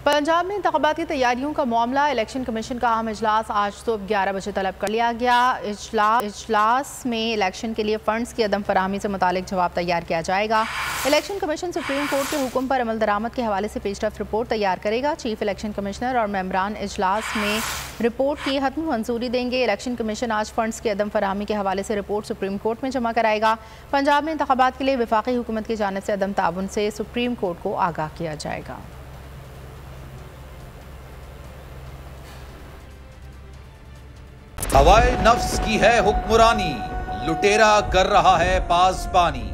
पंजाब में इंतखाबाती तैयारियों का मामला, इलेक्शन कमीशन का अहम इजलास आज सुबह 11 बजे तलब कर लिया गया। इजलास में इलेक्शन के लिए फंड्स की अदम फराहमी से मुतालिक जवाब तैयार किया जाएगा। इलेक्शन कमीशन सुप्रीम कोर्ट के हुक्म पर अमल दरामद के हवाले से पेशरफ रिपोर्ट तैयार करेगा। चीफ इलेक्शन कमिश्नर और मेंबरान इजलास में रिपोर्ट की हतमी मंजूरी देंगे। इलेक्शन कमीशन आज फंड्स की अदम फराहमी के हवाले से रिपोर्ट सुप्रीम कोर्ट में जमा कराएगा। पंजाब में इंतखाबात के लिए वफाकी हुकूमत की जानिब से अदम ताउन से सुप्रीम कोर्ट को आगाह किया जाएगा। हवाए नफ्स की है हुक्मरानी, लुटेरा कर रहा है पासबानी।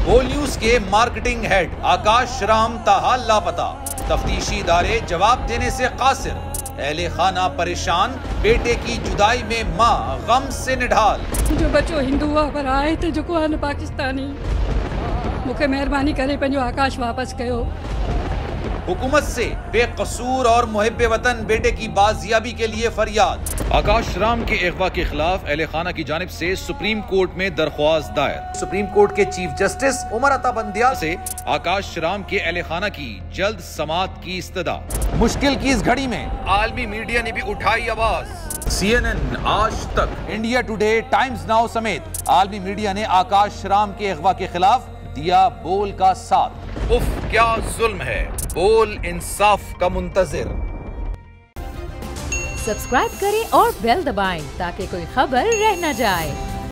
बोल न्यूज के मार्केटिंग हेड आकाश राम ताहाल लापता, तफ्तीशी इदारे जवाब देने से कासिर। अहले खाना परेशान, बेटे की जुदाई में माँ गम से निढाल। जो बच्चों हिंदू पर आए थे जो को पाकिस्तानी, मुझे मेहरबानी करे पंहिंजो आकाश वापस कयो। हुकूमत से बेकसूर और मुहिब्बे वतन बेटे की बाजियाबी के लिए फरियाद। आकाश राम के अगवा के खिलाफ अहले खाना की जानिब से सुप्रीम कोर्ट में दरख्वास्त दायर। सुप्रीम कोर्ट के चीफ जस्टिस उमर अता बंदियाल से आकाश राम के अहले खाना की जल्द समाअत की इस्तदा। मुश्किल की इस घड़ी में आलमी मीडिया ने भी उठाई आवाज। CNN, आज तक, इंडिया टुडे, टाइम्स नाउ समेत आलमी मीडिया ने आकाश राम के अगवा के खिलाफ दिया बोल का साथ। उफ क्या जुल्म है, बोल इंसाफ का मुंतजिर। सब्सक्राइब करें और बेल दबाएं ताकि कोई खबर रह न जाए।